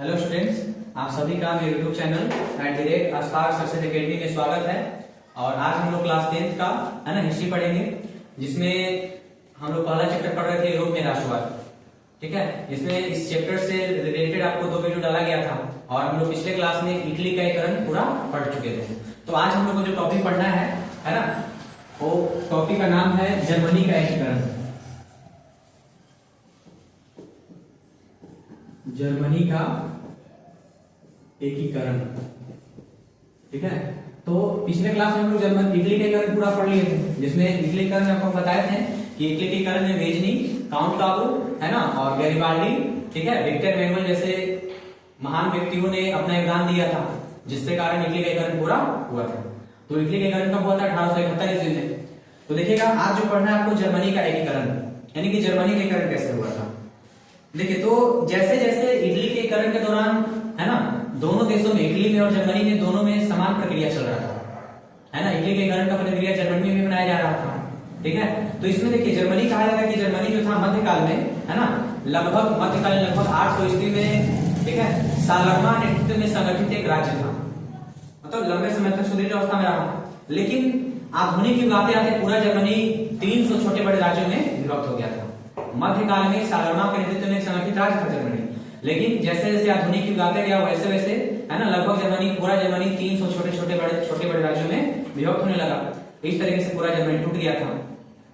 Hello students, आप सभी का मेरे YouTube channel @@Spark success academy में स्वागत है। और आज हम लोग क्लास 10th का है ना हिस्ट्री पढ़ेंगे, जिसमें हम लोग पहला चैप्टर पढ़ रहे थे यूरोप में राष्ट्रवाद। ठीक है, इसमें इस चैप्टर से रिलेटेड आपको 2 वीडियो डाला गया था और हम लोग पिछले क्लास में इटली का एकीकरण पूरा पढ़ चुके थे। तो आज हम लोग को जो टॉपिक पढ़ना है ना, वो टॉपिक का नाम है जर्मनी का एकीकरण। जर्मनी का एकीकरण। ठीक है, तो पिछले क्लास में हम लोग इटली के एकीकरण पूरा पढ़ लिए थे, जिसमें इटली एकीकरण में आपको बताए थे कि इटली के एकीकरण में वेजनी, काउंट काबू है ना, और गैरिबाल्डी, ठीक है, विक्टर मैनुअल जैसे महान व्यक्तियों ने अपना योगदान दिया था, जिसके कारण इटली का एकीकरण पूरा हुआ था। तो इटली का एकीकरण कब हुआ था? 1871 ईस्वी में। तो देखिएगा, आज जो पढ़ना है आपको जर्मनी का एकीकरण, यानी कि जर्मनी का एकीकरण कैसे हुआ था। देखिए, तो जैसे जैसे इटली के एकीकरण के दौरान है ना, दोनों देशों में, इटली में और जर्मनी में, दोनों में समान प्रक्रिया चल रहा था, है ना। इटली के एकीकरण का प्रक्रिया जर्मनी में भी अपनाया जा रहा था। ठीक है, तो इसमें देखिए, जर्मनी कहा जाता है कि जर्मनी जो था मध्यकाल में, है ना, मध्यकाल लगभग 800 ईस्वी में, ठीक है, सालरमा नेतृत्व में संगठित एक राज्य था। मतलब लंबे समय तक सुदृढ़ अवस्था में रहा, लेकिन आधुनिक युग आते आते पूरा जर्मनी 300 छोटे बड़े राज्यों में विभक्त हो गया था। मध्यकाल में सालरमा के नेतृत्व में एक संगठित राज्य था जर्मनी, लेकिन जैसे जैसे आधुनिक युग आते गया वैसे वैसे, है ना, लगभग पूरा जर्मनी 300 छोटे बड़े राज्यों में विभक्त होने लगा। इस तरीके से पूरा जर्मनी टूट गया था।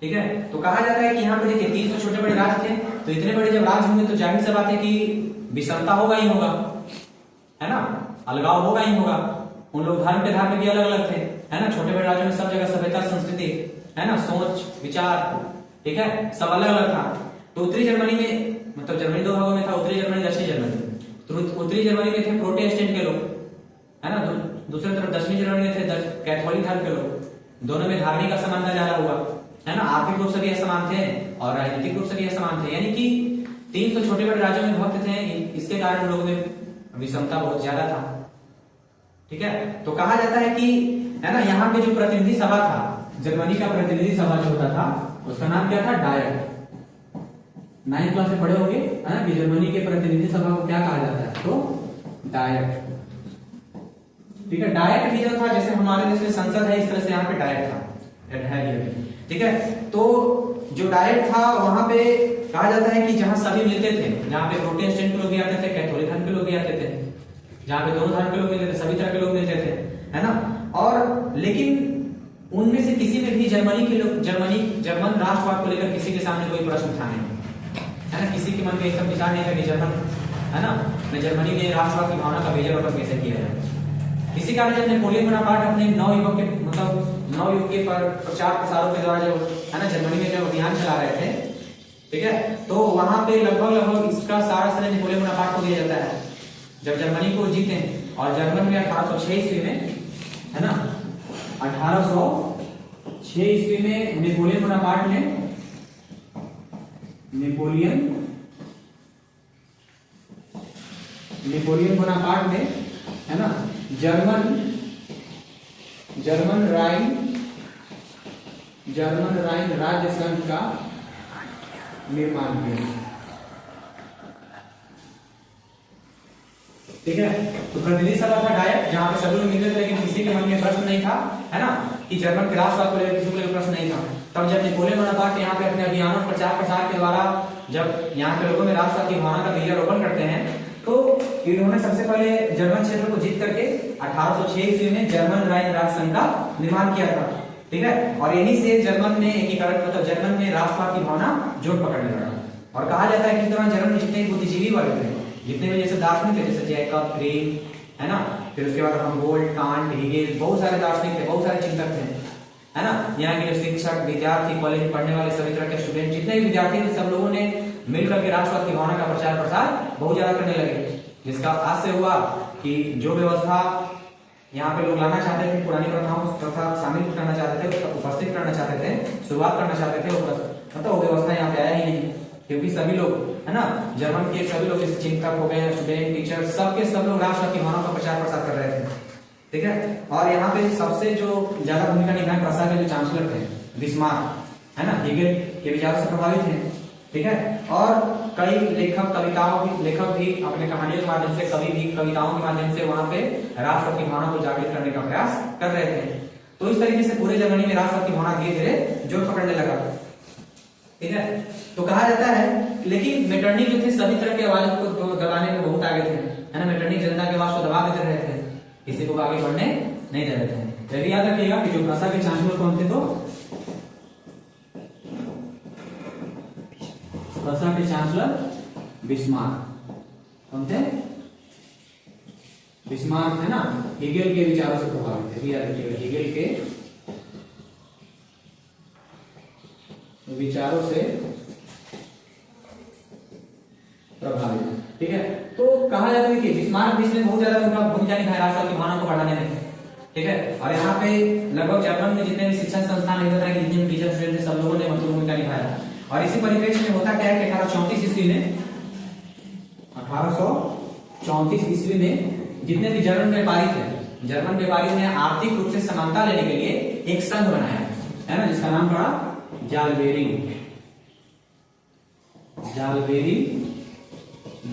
ठीक है, तो कहा जाता है कि यहाँ पे देखिए 300 छोटे बड़े राज्य थे, तो इतने बड़े जब राज्य होंगे तो जाहिर सी बात है कि विषमता होगा ही होगा, है ना, अलगाव होगा ही होगा। उन लोग धर्म के आधार पे भी अलग अलग थे, है ना। छोटे बड़े राज्यों में सब जगह सभ्यता, संस्कृति, है ना, सोच विचार, ठीक है, सब अलग अलग था। तो उत्तरी जर्मनी में, मतलब जर्मनी 2 भागों में था, उत्तरी जर्मनी, दक्षिणी जर्मनी। तो उत्तरी जर्मनी में थे प्रोटेस्टेंट के लोग, है ना, दूसरी तरफ दक्षिणी जर्मनी में थे कैथोलिक धर्म के लोग। दोनों में धार्मिक असमानता ज्यादा हुआ, है ना। आर्थिक रूप से भी असमान थे और राजनीतिक रूप से भी असमान थे, यानी कि 300 छोटे बड़े राज्यों में भक्त थे। इसके कारण लोगों में विषमता बहुत ज्यादा था। ठीक है, तो कहा जाता है कि, है ना, यहाँ पे जो प्रतिनिधि सभा था, जर्मनी का प्रतिनिधि सभा जो होता था, उसका नाम क्या था? डायट। 9th क्लास में पढ़े होंगे, है ना, कि जर्मनी के प्रतिनिधि सभा को क्या कहा जाता है? तो डायट। ठीक है, डायट भी जो था, जैसे हमारे देश में संसद है, इस तरह से यहाँ पे डायट था, ठीक है। तो जो डायट था, वहां पे कहा जाता है कि जहां सभी मिलते थे, जहां पे प्रोटेस्टेंट के लोग भी आते थे, कैथोलिक धर्म के लोग भी आते थे, जहां पे दोनों धर्म के लोग मिलते थे, सभी तरह के लोग मिलते थे, है ना। और लेकिन उनमें से किसी में भी जर्मन राष्ट्रवाद को लेकर किसी के सामने कोई प्रश्न था नहीं, है ना। किसी के मन में एकदम विचार नहीं था कि जर्मन, है ना, जर्मनी में राष्ट्रवाद की भावना का बीजारोपण कैसे किया जाए। इसी कारण जब नेपोलियन बोनापार्ट अपने नवयुग के प्रचार प्रसारों के द्वारा जो, है ना, जर्मनी में जो अभियान चला रहे थे, ठीक है, तो वहां पे लगभग इसका सारा श्रेय नेपोलियन बोनापार्ट को दिया जाता है। जब जर्मनी को जीते और जर्मन में 1806 ईस्वी में, है ना, 1806 ईस्वी में नेपोलियन बोनापार्ट ने है ना, जर्मन राइन राज्य संघ का निर्माण किया। ठीक है, तो प्रतिनिधि सभा था डायट, जहां पे सभी लोग मिलते थे, लेकिन किसी के मन में प्रश्न नहीं था, है ना, कि जर्मन के राष्ट्रवाद को लेकर किसी को प्रश्न नहीं था। तब जब नेपोलियन बोनापार्ट यहाँ पे अपने अभियानों प्रचार प्रसार के द्वारा जब यहाँ के लोगों में राष्ट्रवाद की भावना का बीजारोपण करते हैं, तो इन्होंने सबसे पहले जर्मन क्षेत्र को जीत करके 1806 ईस्वी में जर्मन राइन राज्य संघ का निर्माण किया था। ठीक है, और यहीं से जर्मन में एकीकरण, मतलब जर्मन में राष्ट्रवाद की भावना जोर पकड़ने लगा। और कहा जाता है कि इस दौरान जर्मन में जितने बुद्धिजीवी वर्ग थे, जितने भी जैसे दार्शनिक थे, जैसे जैकब, ग्रीन, है ना, फिर उसके बाद हमबोल्ट, कांट, हीगेल, बहुत सारे दार्शनिक थे, बहुत सारे चिंतक थे, है ना। यहाँ के जो शिक्षक, विद्यार्थी, कॉलेज में पढ़ने वाले सभी तरह के स्टूडेंट, जितने भी विद्यार्थी थे, सब लोगों ने मिलकर के राष्ट्रवाद की भावना का प्रचार प्रसार बहुत ज्यादा करने लगे, जिसका आज से हुआ कि जो व्यवस्था यहाँ पे लोग लाना चाहते थे, पुरानी प्रथाओं तथा शामिल करना चाहते थे, उसका उपस्थित करना चाहते थे, शुरुआत करना चाहते थे, मतलब वो व्यवस्था यहाँ पे आया ही नहीं, क्योंकि सभी लोग, है ना, जर्मन के सभी लोग, जैसे चिंतक हो गए, स्टूडेंट, टीचर, सब लोग राष्ट्रवाद की भावना का प्रचार प्रसार कर रहे थे। ठीक है, और यहाँ पे सबसे जो ज्यादा भूमिका निभाए प्रसार के जो चांसलर थे, बिस्मार्क, है ना, हीगेल, ये भी ज्यादा से प्रभावित है। ठीक है, और कई लेखक भी अपने कहानियों के माध्यम से, कविताओं के माध्यम से वहां पे राष्ट्रभक्ति की भावना को जागृत करने का प्रयास कर रहे थे। तो इस तरीके से पूरे जर्मनी में राष्ट्रभक्ति की भावना धीरे धीरे जोर पकड़ने लगा। ठीक है, तो कहा जाता है, लेकिन मेटरनिख जो थे सभी तरह की आवाजों को दबाने में बहुत आगे थे, है ना। मेटरनिख जनता की आवाज को दबा देते रहे थे, किसी को आगे बढ़ने नहीं दे रहे थे। यह भी याद रखिएगा कि जो भाषा के चांसलर कौन थे, तो भाषा के चांसलर बिस्मार्क। कौन थे? बिस्मार्क है ना। हेगेल के विचारों से प्रभावित थे, याद रखिएगा, हेगेल के विचारों से प्रभावित। ठीक है, तो कहा जाता है कि बिस्मार्क भी इसमें बहुत ज्यादा उनका भूमिका निभाया राष्ट्रवाद की भावना को बढ़ाने में। ठीक है, और यहाँ पे लगभग जर्मन में जितने भी शिक्षण संस्थान इधर है, जितने भी टीचर स्टूडेंट थे, सब लोगों ने मतलब भूमिका निभाया। और इसी परिप्रेक्ष्य में होता क्या है कि 1834 ईस्वी में 1834 ईस्वी में जितने भी जर्मन व्यापारी थे, जर्मन व्यापारियों ने आर्थिक रूप से समानता लेने के लिए एक संघ बनाया, है ना, जिसका नाम पड़ा जालबेरिंग। जालबेरिंग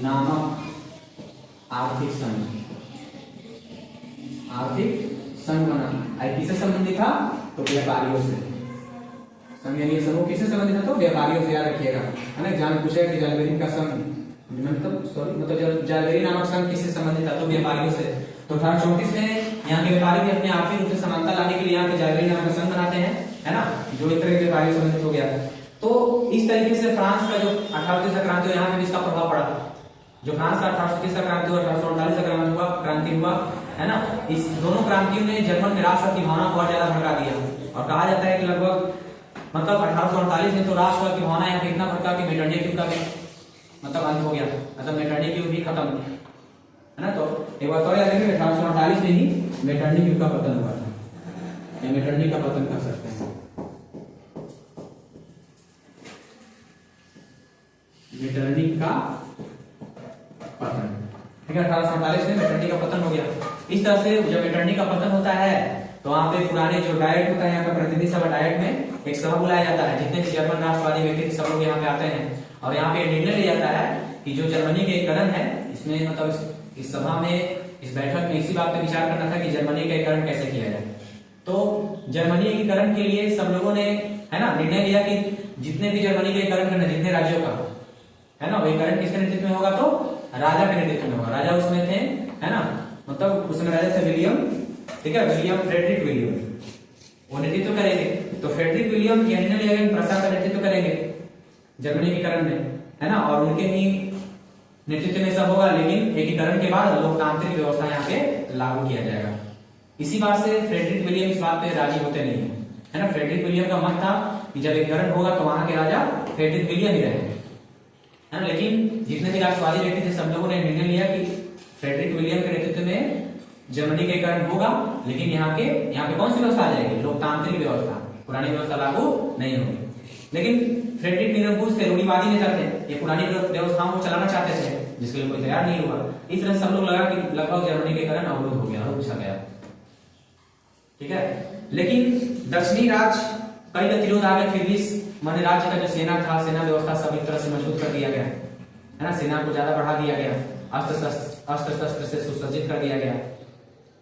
नामक आर्थिक संघ, आर्थिक संघ बना। किससे संबंधित था? तो व्यापारियों से। संघीय समूह किससे संबंधित था? तो व्यापारियों से, याद रखिएगा, है ना। जान पूछे कि जालबेरिंग का संघ मतलब जालबेरिंग नामक संघ किससे संबंधित था? तो व्यापारियों से। तो 1834 में यहाँ के व्यापारी भी अपने आर्थिक रूप से समानता लाने के लिए यहाँ पे जालबेरिंग नामक संघ बनाते हैं, है ना, जो एक तरह के व्यापारियों से संबंधित हो गया। तो इस तरीके से फ्रांस का जो 1830 का क्रांति, यहाँ पे भी इसका प्रभाव पड़ा। जो फ्रांस का 1830 का क्रांति हुआ, 1839 का क्रांति हुआ, है ना, इस दोनों क्रांतियों ने जर्मन में राष्ट्रवाद की भावना को और ज्यादा भड़का दिया। और कहा जाता है कि लगभग मतलब 1839 में तो राष्ट्रवाद की भावना यहाँ पे इतना भड़का कि मेटरनिख युग का भी मतलब अंत हो गया, मतलब मेटरनिख युग भी खत्म, है ना। तो एक बार और याद रखिए, 1848 में ही मेटरनिख युग का पतन हुआ था, या मेटरनिख का पतन कर सकते हैं। मेटरनिख का पतन, ठीक है, 1848 में मेटरनिख का पतन हो गया। इस तरह से जब मेटरनिख का पतन होता है तो वहां पे पुराने जो डायट होता है, यहाँ पे प्रतिनिधि सभा डायट में एक सभा बुलाया जाता है, जितने भी जर्मन राष्ट्रवादी व्यक्ति सब लोग यहाँ पे आते हैं। और यहाँ पे निर्णय लिया जाता है कि जो जर्मनी के एकीकरण है, इसमें मतलब इस सभा में, इस बैठक में इसी बात पे विचार करना था कि जर्मनी का एकीकरण कैसे किया जाए। तो जर्मनी एकीकरण के लिए सब लोगों ने, है ना, निर्णय लिया कि जितने भी जर्मनी के एकीकरण करना, जितने राज्यों का, है ना, वो एकीकरण किसके नेतृत्व में होगा? तो राजा के नेतृत्व में होगा। राजा उसमें थे, है ना, मतलब उसमें राजा थे विलियम, ठीक है, विलियम फ्रेडरिक विलियम, वो नेतृत्व करेंगे। तो फ्रेडरिक विलियम ये निर्णय लिया कि प्रशा का नेतृत्व करेंगे जर्मनी एकीकरण में, है ना, और उनके ही नेतृत्व में सब होगा। लेकिन एकीकरण के बाद लोकतांत्रिक व्यवस्था यहाँ पे लागू किया जाएगा। इसी बात से फ्रेडरिक विलियम इस बात पे राजी होते नहीं है ना। फ्रेडरिक विलियम का मत था कि जब एकीकरण होगा तो वहां के राजा फ्रेडरिक विलियम ही रहेंगे, है ना। लेकिन जितने भी राष्ट्रवादी व्यक्ति थे, सब लोगों ने निर्णय लिया कि फ्रेडरिक विलियम के नेतृत्व में जर्मनी के एकीकरण होगा, लेकिन यहाँ पे कौन सी व्यवस्था आ जाएगी? लोकतांत्रिक व्यवस्था, पुरानी व्यवस्था लागू नहीं होगी। लेकिन फ्रेडरिक निरंकुश थे, रूढ़िवादी नेता थे, ये पुरानी व्यवस्थाओं को चलाना चाहते थे, जिसके लिए कोई तैयार नहीं हुआ। इस तरह सब लोग लगा कि लगभग जर्मनी के एकीकरण अवरुद्ध हो गया, रुक गया, ठीक है। लेकिन दक्षिणी राज्य कई गतिरोध आ गए, फिर भी माने राज्य का जो सेना था, सेना व्यवस्था सब एक तरह से मजबूत कर दिया गया, है ना, सेना को ज्यादा बढ़ा दिया गया, अस्त्र शस्त्र से सुसज्जित कर दिया गया,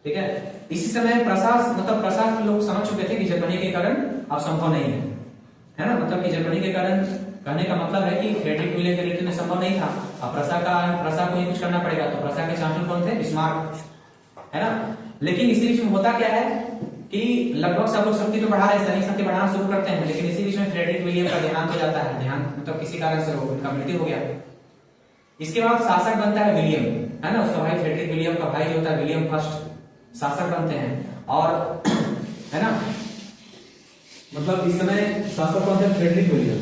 ठीक है। इसी समय प्रशासन लोग समझ चुके थे कि जर्मनी के कारण अब संभव नहीं है ना, मतलब कि जर्मनी के कारण कहने का मतलब है कि फ्रेडरिक विलियम के नेतृत्व में संभव नहीं था। अब प्रशा को ही कुछ करना पड़ेगा। तो प्रशा के चांसलर कौन थे? बिस्मार्क, है ना। लेकिन इसी बीच में होता क्या है कि लगभग सब लोग शक्ति तो बढ़ा रहे हैं, सैनिक शक्ति बढ़ाना शुरू करते हैं, लेकिन इसी बीच में फ्रेडरिक विलियम का देहांत हो जाता है। देहांत मतलब किसी कारण से उनका मृत्यु हो गया। इसके बाद शासक बनता है विलियम, है ना, उसका भाई फ्रेडरिक विलियम का भाई होता है विलियम फर्स्ट शासक बनते हैं। और है ना, मतलब इस समय शासक कौन थे? Frederick William.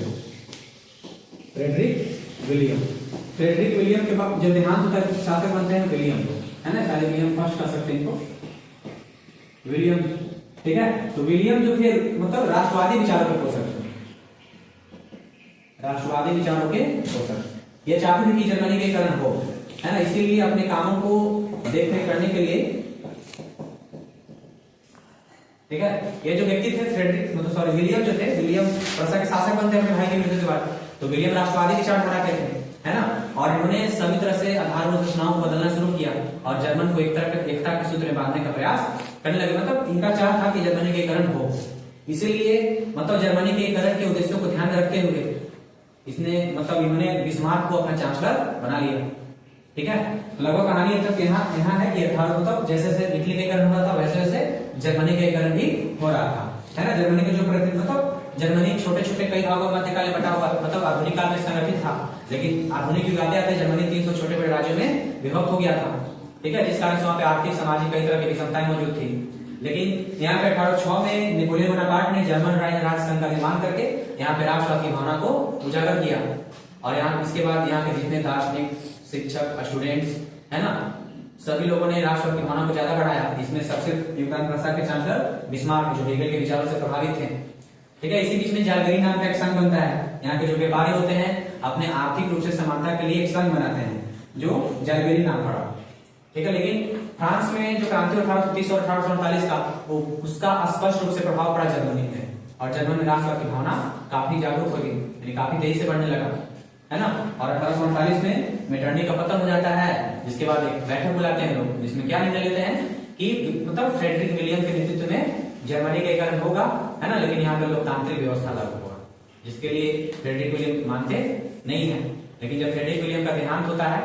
फ्रेडरिक विलियम के बाद जब देहांत होता है शासक बनते हैं विलियम, है ना, शायद विलियम फर्स्ट कह सकते हैं इनको, विलियम, ठीक है। तो विलियम जो थे मतलब राष्ट्रवादी विचारों के पोषक थे, राष्ट्रवादी विचारों के पोषक। ये चाहते थे कि जर्मनी के एकीकरण हो, है ना, इसीलिए अपने कामों को देखरेख करने के लिए, ठीक है, ये जो व्यक्ति थे फ्रेडरिक मतलब सॉरी विलियम जो थे, विलियम प्रशा के शासक बनते हैं अपने भाई के मृत्यु के बाद। तो विलियम राष्ट्रवादी विचारधारा के थे, है ना। और इन्होंने सभी तरह से आधारभूत रचनाओं को बदलना शुरू किया और जर्मन को एकता के सूत्र में बांधने का प्रयास करने लगे। मतलब इनका चाह था कि जर्मनी का एकीकरण हो, इसीलिए मतलब जर्मनी के एकीकरण के उद्देश्यों को ध्यान में रखते हुए इसने मतलब इन्होंने बिस्मार्क को अपना चांसलर बना लिया। ठीक है, लगभग कहानी तक यहाँ है कि मतलब जैसे जैसे इटली का एकीकरण हो रहा था वैसे वैसे जर्मनी का एकीकरण भी हो रहा था, है ना। जर्मनी के जो मतलब जर्मनी छोटे छोटे कई भागों में मध्यकाल में बटा हुआ, मतलब आधुनिक काल में संगठित था, लेकिन आधुनिक युग आते आते जर्मनी 300 छोटे बड़े राज्यों में विभक्त हो गया था। ठीक है, जिस कारण से वहां पे आर्थिक सामाजिक कई तरह की विषमताएं मौजूद थी। लेकिन यहाँ पे 1806 में नेपोलियन बोनापार्ट ने जर्मन राज्य संघ का निर्माण करके यहाँ पे राष्ट्रवाद की भावना को उजागर किया और यहाँ इसके बाद यहाँ के जितने दार्शनिक, शिक्षक, स्टूडेंट्स, है ना, सभी लोगों ने राष्ट्रवाद की भावना को ज्यादा बढ़ाया। इसमें सबसे योगदान प्रसा के चांसलर बिस्मार्क जो हेगल के विचारों से प्रभावित थे। ठीक है, इसी बीच में जालबेरी नाम का एक संघ बनता है। यहाँ के जो व्यापारी होते हैं अपने आर्थिक रूप से समानता के लिए एक संघ बनाते हैं जो जालबेरी नाम पड़ा। ठीक है, लेकिन फ्रांस में जो क्रांति 1830 और 1848 का उसका स्पष्ट रूप से प्रभाव पड़ा जर्मनी में और जर्मन में राष्ट्रवाद की भावना काफी जागरूक हो गई, यानी काफी तेजी से बढ़ने लगा, है ना। और 1848 में मेटरनी का पतन हो जाता है, जिसके बाद एक बैठक बुलाते हैं लोग, जिसमें क्या निर्णय लेते हैं कि मतलब फ्रेडरिक विलियम के नेतृत्व में जर्मनी का एकीकरण होगा, है ना, लेकिन यहाँ पे लोकतांत्रिक व्यवस्था लागू होगा, जिसके लिए फ्रेडरिक विलियम मानते नहीं है। लेकिन जब फ्रेडरिक विलियम का देहांत होता है,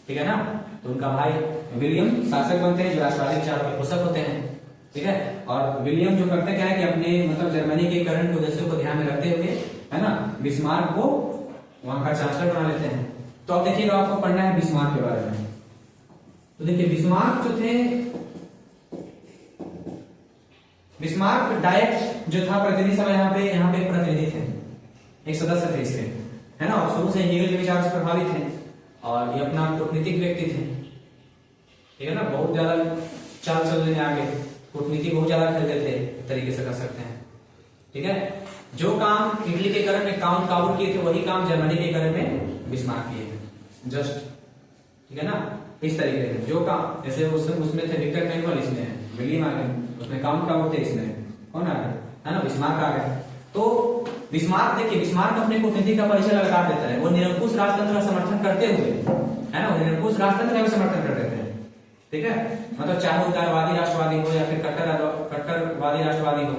ठीक है ना, तो उनका भाई विलियम शासक बनते हैं जो राष्ट्रवादी विचारों के पोषक होते हैं। ठीक है, और विलियम जो करते क्या है कि अपने मतलब जर्मनी के एकीकरण के उद्देश्यों को ध्यान में रखते हुए, है ना, बिस्मार्क को वहां का चांसलर बना लेते हैं। तो अब देखिएगा, आपको पढ़ना है बिस्मार्क के बारे में। तो देखिए, बिस्मार्क जो थे, बिस्मार्क डायट जो था प्रतिनिधि सभा, यहाँ पे प्रतिनिधि थे, एक सदस्य थे इसके, है ना, और शुरू से हेगल के विचार से प्रभावित थे और ये अपना कूटनीतिक व्यक्ति थे। ठीक है ना, बहुत ज्यादा चाल चलने में आगे, कूटनीति बहुत ज्यादा खेलते थे, तरीके से कर सकते हैं। ठीक है, जो काम इटली के एकीकरण में काउंट काबुल किए थे वही काम जर्मनी के एकीकरण में बिस्मार्क किए थे, जस्ट। ठीक है ना, इस तरीके से जो काम, जैसे उसमें थे विक्टर मैनुअल, इसमें विलियम आ गए, उसमें काउंट काबुल थे, इसमें कौन आ गया, है ना, बिस्मार्क आ गया। तो बिस्मार्क देखिए, बिस्मार्क अपने कूटनीति का परिचय लगातार देता है। वो निरंकुश राजतंत्र का समर्थन करते हुए, है ना, वो निरंकुश राजतंत्र का भी समर्थन करते थे। ठीक है, मतलब चाहे उदारवादी राष्ट्रवादी हो या फिर कट्टरवादी राष्ट्रवादी हो,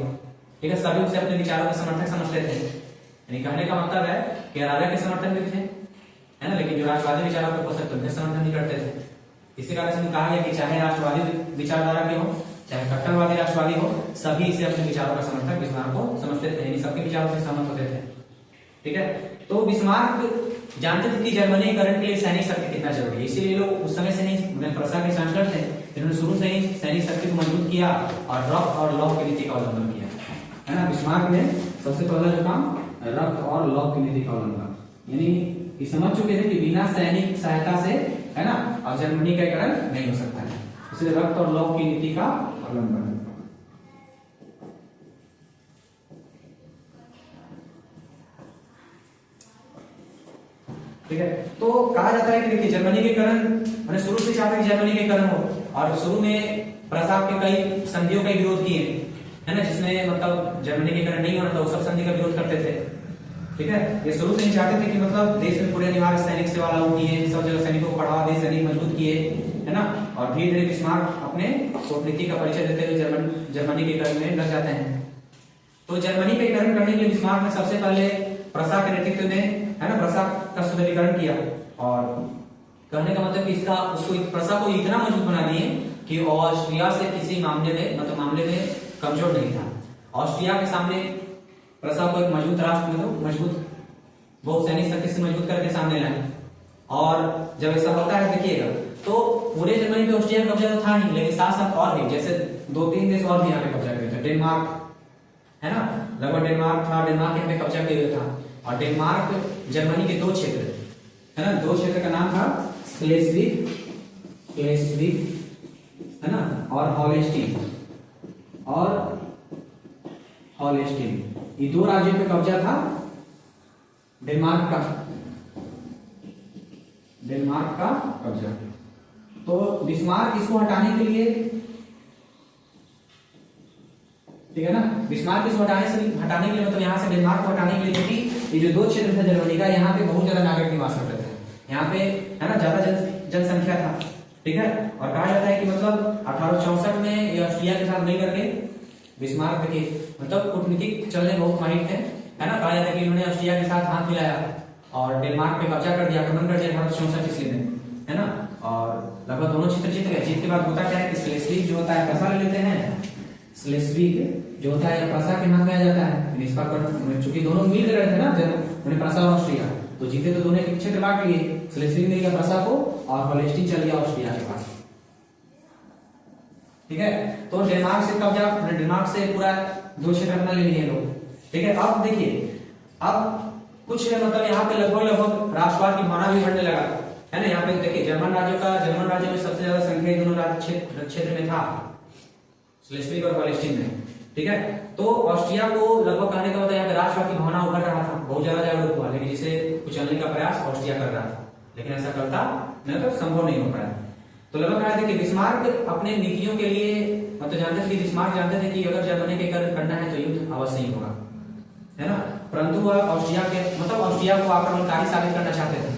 ठीक है, सभी उसे अपने विचारों के समर्थक समझते थे। यानी कहने का मतलब है कि राजा के समर्थन भी थे, है ना, लेकिन जो राष्ट्रवादी विचारों के पोषक थे उनके समर्थन नहीं करते थे। इसी कारण से कहा गया कि चाहे राष्ट्रवादी विचारधारा के हो चाहे कट्टरवादी राष्ट्रवादी हो, सभी इसे अपने विचारों का समर्थक बिस्मार्क को समझते थे, यानी सबके विचारों से सहमत होते थे। ठीक है, तो बिस्मार्क जानते थे कि जर्मनी एकीकरण के लिए सैनिक शक्ति कितना जरूरी है, इसीलिए लोग उस समय से नहीं, प्रसा के चांसलर थे, इन्होंने शुरू से ही सैनिक शक्ति को मजबूत किया और रफ और लॉ की नीति का अवलंबन किया, है ना। बिस्मार्क ने सबसे पहला जो काम रफ और लॉ की नीति का अवलंबन, यानी ये समझ चुके थे कि बिना सैनिक सहायता से, है ना, और जर्मनी का एकीकरण नहीं हो सकता है, इसलिए रक्त और लॉ की नीति का अवलंबन। ठीक है, तो कहा जाता है कि देखिए जर्मनी के एकीकरण, मैंने शुरू से चाहते कि जर्मनी के एकीकरण हो, और शुरू में प्रसाद के कई संधियों का विरोध किए, है ना, जिसमें मतलब जर्मनी के एकीकरण नहीं होना था, वो सब संधि का विरोध करते थे। ठीक है, ये शुरू से ही चाहते थे कि मतलब देश में पूरे अनिवार्य सैनिक सेवा लागू किए, सब जगह सैनिकों को बढ़ावा दे, सैनिक मजबूत किए, है ना, और धीरे धीरे बिस्मार्क अपने कूटनीति का परिचय देते हुए जर्मनी के एकीकरण में लग जाते हैं। तो जर्मनी का एकीकरण करने के लिए बिस्मार्क ने सबसे पहले प्रसा के नेतृत्व में, है ना, प्रसा का सुदृढ़ीकरण किया, और कहने का मतलब कि इसका उसको प्रसा को इतना मजबूत बना दिए कि ऑस्ट्रिया से किसी मामले में कमजोर नहीं था। ऑस्ट्रिया के सामने प्रसा को एक मजबूत राष्ट्र, मतलब मजबूत बहुत सैनिक शक्ति से मजबूत करके सामने लाए। और जब ऐसा होता है देखिएगा, तो पूरे जर्मनी पे ऑस्ट्रिया का कब्जा तो था ही, लेकिन साथ साथ और भी जैसे 2-3 देश और भी यहाँ पे कब्जा किए थे। डेनमार्क, है ना, लगभग डेनमार्क यहाँ पे कब्जा किया था, और डेनमार्क जर्मनी के 2 क्षेत्र, है ना, 2 क्षेत्र का नाम था स्लेस्विग, है ना, और हॉलेस्टीन, ये 2 राज्यों पे कब्जा था डेनमार्क का कब्जा। तो बिस्मार्क इसको हटाने के लिए, ठीक है ना, बिस्मार्क इसको हटाने के लिए मतलब यहाँ से डेनमार्क को हटाने के लिए, क्योंकि ये जो 2 क्षेत्र था जर्मनी का, यहाँ पे बहुत ज्यादा नागरिक निवास करते थे, यहाँ पे है ना ज्यादा जनसंख्या था, ठीक है। और कहा जाता है कि मतलब 1864 में ये ऑस्ट्रिया के साथ मिल करके बिस्मार्क के मतलब कूटनीतिक चलने बहुत माहिर थे, है ना। कहा जाता है कि इन्होंने ऑस्ट्रिया के साथ हाथ मिलाया और डेनमार्क पे कब्जा कर दिया, आक्रमण कर दिया 1864 ईस्वी में, है ना। और लगभग दोनों क्षेत्र जीत गए। जीत के बाद होता क्या है कि स्लेस्विग जो होता है पैसा ले लेते हैं, स्लेस्विग जो होता है पैसा के हाथ में आ जाता है। इस पर चूंकि दोनों मिल रहे थे ना, जब पैसा और ऑस्ट्रिया तो जीते तो दोनों एक क्षेत्र बांट लिए। स्लेस्विग ने लिया पैसा को और होल्स्टीन चल गया ऑस्ट्रिया के पास, ठीक है। तो डेनमार्क से कब्जा, डेनमार्क से पूरा दो क्षेत्र अपना ले लिए लोग, ठीक है। अब देखिए अब कुछ मतलब यहाँ पे लगभग राष्ट्रवाद की भावना भी बढ़ने लगा, है ना। यहाँ पे देखिए जर्मन राज्य में सबसे ज्यादा संख्या दोनों राज्य क्षेत्र में था, स्लेस्विग और होल्स्टीन में, ठीक है। तो ऑस्ट्रिया को लगभग कहने का मतलब यहाँ पे राष्ट्रवाद की भावना उभर रहा था, बहुत ज्यादा जागरूक हुआ, लेकिन जिसे कुचलने का प्रयास ऑस्ट्रिया कर रहा था, लेकिन ऐसा करता नहीं तो संभव नहीं हो पाया। तो लगभग कहा था कि बिस्मार्क अपने नीतियों के लिए मतलब जानते थे कि बिस्मार्क जानते थे कि अगर जर्मनी के करना है तो युद्ध अवश्य ही होगा, है ना। परंतु वह ऑस्ट्रिया के मतलब ऑस्ट्रिया को आक्रमणकारी साबित करना चाहते थे,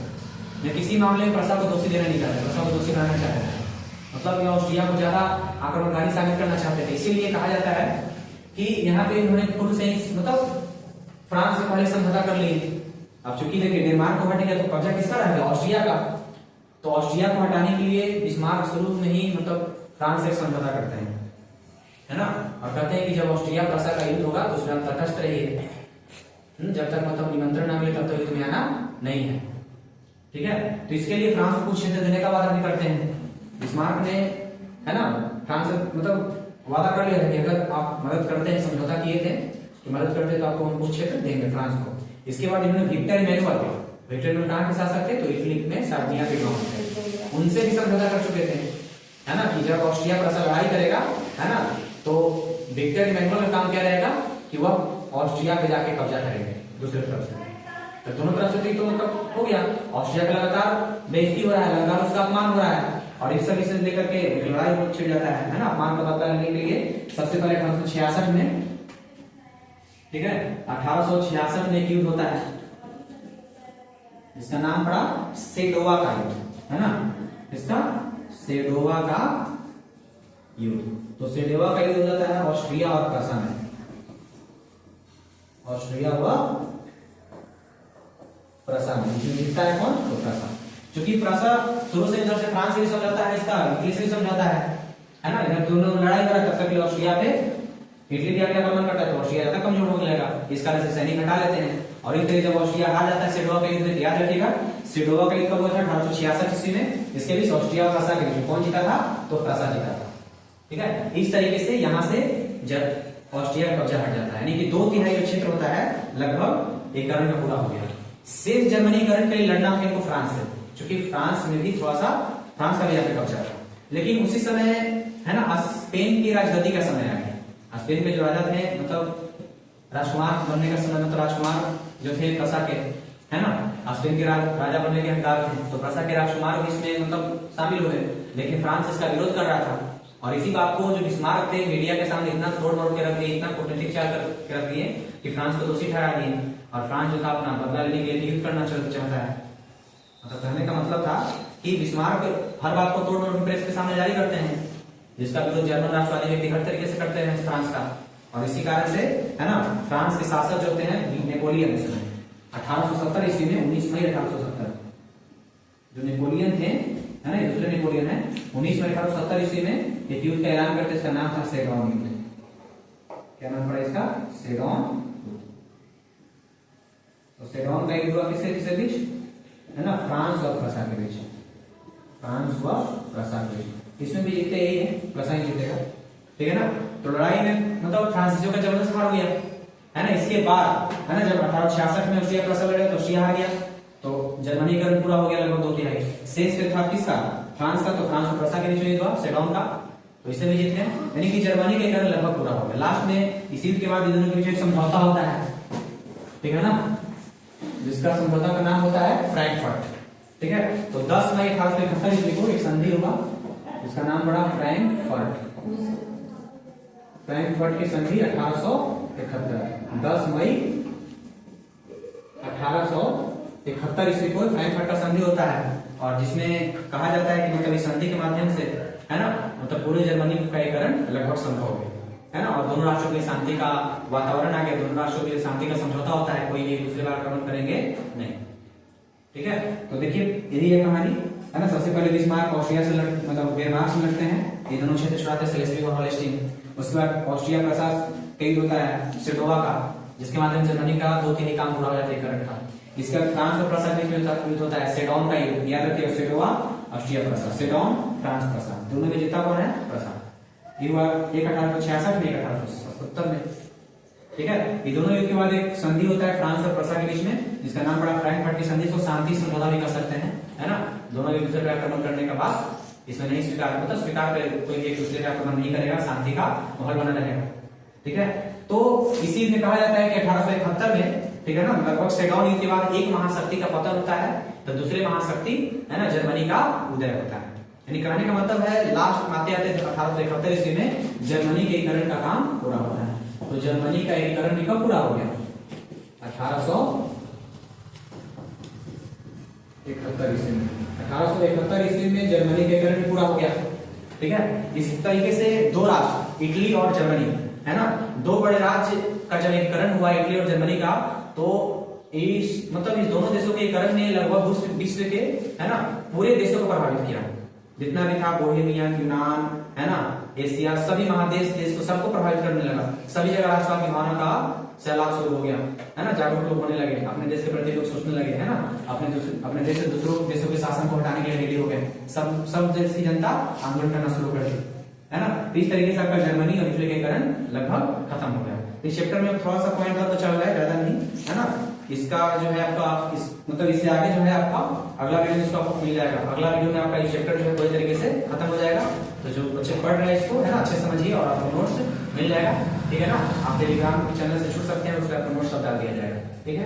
या किसी मामले में प्रसा को दोषी देना नहीं चाहते, प्रसा को दोषी बनाना चाहते थे, मतलब ये ऑस्ट्रिया को ज्यादा आक्रमणकारी साबित करना चाहते थे। इसीलिए कहा जाता है कि यहाँ पे इन्होंने खुद से मतलब फ्रांस से पहले समझौता कर लिए। अब चूंकि देखिए डेनमार्क को हटेगा तो कब्जा किसका रहेगा, ऑस्ट्रिया का। तो ऑस्ट्रिया को हटाने के लिए बिस्मार्क शुरू में ही मतलब फ्रांस से समझौता करते हैं, है ना। और कहते हैं कि जब ऑस्ट्रिया प्रसा का युद्ध होगा तो उसमें हम तटस्थ रहिए, जब तक मतलब निमंत्रण ना मिले तब तक युद्ध में आना नहीं है, ठीक है। तो इसके लिए फ्रांस को कुछ क्षेत्र देने का वादा भी करते हैं बिस्मार्क ने, है ना। फ्रांस मतलब वादा कर लिया था कि अगर आप मदद करते हैं, समझौता किए थे कि मदद करते तो आपको हम कुछ क्षेत्र देंगे फ्रांस को। इसके बाद इन्होंने विक्टर इमैनुअल कहाँ के शासक थे, तो इटली में सार्डिनिया के गांव थे, उनसे भी समझौता कर चुके थे, है ना, कि जब ऑस्ट्रिया प्रसा लड़ाई करेगा, है ना, तो विक्टर इमैनुअल का काम क्या रहेगा कि वह ऑस्ट्रिया पे जाके कब्जा करेंगे दूसरे तरफ से। तो दोनों तरफ से तो मतलब हो गया, ऑस्ट्रिया का लगातार बेइज्जती हो रहा है, लगातार उसका अपमान हो रहा है, और इस सब से लेकर के लड़ाई छिड़ जाता है ना। अपमान का बदला लेने के लिए सबसे पहले 1866 में, ठीक है, 1866 में एक युद्ध होता है जिसका नाम पड़ा सेडोवा का युद्ध, है ना। इसका सेडोवा का युद्ध, तो सेडोवा का युद्ध हो जाता है ऑस्ट्रिया और प्रसा में, ऑस्ट्रिया व प्रसा में जीतता है कौन, तो प्रसा। क्योंकि प्रसा शुरू से इधर से फ्रांस से भी समझौता है, इसका इटली से भी समझौता है ना। इधर दोनों लड़ाई हो रहा है, तब तक ऑस्ट्रिया पे इटली भी आके आक्रमण करता है तो ऑस्ट्रिया ज्यादा कमजोर हो जाएगा, इस कारण से सैनिक हटा लेते हैं। और इस तरह जब ऑस्ट्रिया हार जाता है सेडोवा का युद्ध, याद रखिएगा सेडोवा का युद्ध कब हुआ था, 1866 ईस्वी में। इसके बीच ऑस्ट्रिया और प्रसा के बीच कौन जीता था, तो प्रसा जीता था, ठीक है। इस तरीके से यहाँ से जब ऑस्ट्रिया का कब्जा हट जाता है, यानी कि 2/3 का क्षेत्र होता है लगभग एकीकरण का पूरा हो गया। शेष जर्मनीकरण के लिए लड़ना था इनको फ्रांस से, क्योंकि फ्रांस में भी थोड़ा सा फ्रांस का भी यहाँ पे कब्जा था। लेकिन उसी समय है ना स्पेन की राजगद्दी का समय आ गया। स्पेन के जो राजा थे मतलब राजकुमार बनने का समय, मतलब राजकुमार जो थे प्रसा के, है ना, स्पेन के राजा बनने के हकदार थे, तो प्रसा के राजकुमार भी इसमें मतलब शामिल हुए, लेकिन फ्रांस इसका विरोध कर रहा था। और इसी बात को जो बिस्मार्क थे मीडिया के सामने इतना तोड़ मोड़ के रख दिए, इतना कूटनीतिक चाल के रख दिए कि फ्रांस को दोषी ठहरा दिए, और फ्रांस जो था अपना बदला लेने के लिए युद्ध करना चाहता है। मतलब कहने का मतलब था कि बिस्मार्क हर बात को तोड़ मोड़ के प्रेस के सामने जारी करते हैं, जिसका विरोध जर्मन राष्ट्रवादी व्यक्ति हर तरीके से करते हैं फ्रांस का। और इसी कारण से है ना फ्रांस के शासक जो होते हैं नेपोलियन, 1870 ईस्वी में 19 मई 1870 जो नेपोलियन थे, है ना, दूसरे नेपोलियन है, 19 मई 1870 ईस्वी में एक युद्ध का ऐलान करते, इसका नाम था सेडोन युद्ध। क्या नाम पड़ा इसका, सेडोन। तो सेडोन का युद्ध हुआ किसके बीच, है ना, फ्रांस और प्रसा के बीच, फ्रांस व प्रसा के बीच। इसमें भी जीतते यही है, प्रसा ही जीतेगा, ठीक है ना। तो लड़ाई में मतलब फ्रांसीसियों का जबरदस्त हार हो गया, है ना। इसके बाद है ना जब 1866 में ऑस्ट्रिया प्रसा लड़े तो ऑस्ट्रिया हार गया, तो जर्मनीकरण पूरा हो गया लगभग 2/3। शेष फिर था किसका, फ्रांस का। तो फ्रांस और प्रसा के बीच में हुआ सेडोन का, तो इससे भी जीत गए, यानी कि जर्मनी का करण लगभग पूरा हो गया। लास्ट में इस युद्ध के बाद दोनों के बीच एक समझौता होता है, ठीक है ना, जिसका समझौता का नाम होता है फ्रैंकफर्ट, ठीक है। तो 10 मई 1871 ईस्वी को एक संधि होगा, इसका नाम पड़ा फ्रैंकफर्ट। फ्रैंकफर्ट की संधि 1871, 10 मई 1871 71 ईस्वी को फ्रैंकफर्ट का संधि होता है, और जिसमें कहा जाता है कि मतलब इस संधि के माध्यम से, है ना, मतलब पूरे जर्मनी का एकीकरण लगभग संभव है ना, और दोनों राष्ट्रों के शांति का वातावरण आ गया, दोनों राष्ट्रों के शांति का समझौता होता है, कोई एक दूसरे पर आक्रमण करेंगे नहीं। ठीक है, तो देखिए यही है कहानी, है ना। सबसे पहले बिस्मार्क ऑस्ट्रिया से मतलब वेरमार्क से लड़ते हैं, ये दोनों क्षेत्र छुड़ाते हैं, स्लेस्विग और होल्स्टीन। उसके बाद ऑस्ट्रिया प्रशासन केंद्र होता है सेडोवा का, जिसके माध्यम से जर्मनी का 2/3 काम पूरा हो जाता है करंट का। इसका फ्रांस और प्रसा के बीच में युद्ध होता है, सेडोन का युद्ध, याद रखिए, सेडोवा ऑस्ट्रिया प्रसा, सेडोन फ्रांस प्रसा, दोनों में जीता कौन है? प्रसा। ये हुआ एक 1866 में, एक 1870 में। ठीक है, ये दोनों युद्ध के बाद एक संधि होता है फ्रांस और प्रसा के बीच में, जिसका नाम पड़ा फ्रैंकफर्ट की संधि। इसको शांति समझौता भी कर सकते हैं, है ना। दोनों एक दूसरे पर आक्रमण करने के बाद इसमें नहीं स्वीकार, मतलब स्वीकार पे कोई एक दूसरे पर आक्रमण नहीं करेगा, शांति का माहौल बना रहेगा। ठीक है, तो इसी में कहा जाता है कि 1871 में, ठीक है ना, लगभग सेडोन युद्ध के बाद एक महाशक्ति का पतन होता है, तो दूसरे महाशक्ति, है ना, जर्मनी का उदय होता है। यानी कहने का मतलब है लास्ट आते आते 1871 ईस्वी में जर्मनी के एकीकरण का काम पूरा होता है। तो जर्मनी का एकीकरण भी कब पूरा हो गया? 1871 ईस्वी में। 1871 ईस्वी में जर्मनी का एकीकरण पूरा हो गया। ठीक है, इस तरीके से दो राष्ट्र, इटली और जर्मनी, है ना, दो बड़े राज्य का जब एकीकरण हुआ इटली और जर्मनी का, तो इस मतलब इस दोनों देशों के एकीकरण ने लगभग विश्व के, है ना, पूरे देशों को प्रभावित किया। जितना भी था बोहेमिया, यूनान, है ना, एशिया, सभी महादेश देश को सबको प्रभावित करने लगा। सभी जगह राष्ट्रवाद की भावना का सैलाब शुरू हो गया, है ना, जागरूक लोग होने लगे, अपने देश के प्रति लोग सोचने लगे, है ना, अपने देश से दूसरों देशों के शासन को हटाने के लिए रेडी हो गए। सब देश की जनता आंदोलन करना शुरू कर दी, है ना। तो इस तरीके से आपका जर्मनी और इटली का एकीकरण लगभग खत्म हो गया। इस चैप्टर में थोड़ा सा पॉइंट और बचा हुआ है, ज्यादा नहीं, है ना। इसका जो है आपका मतलब इससे आगे जो है आपका अगला वीडियो इसको आपको मिल जाएगा। अगला वीडियो में आपका ये चैप्टर जो है पूरी तरीके से खत्म हो जाएगा। तो जो बच्चे पढ़ रहे हैं इसको, है ना, अच्छे समझिए और आपको नोट्स मिल जाएगा। ठीक है ना, आप टेलीग्राम चैनल से छूट सकते हैं, उसका आपको नोट्स सब डाल दिया जाएगा। ठीक है।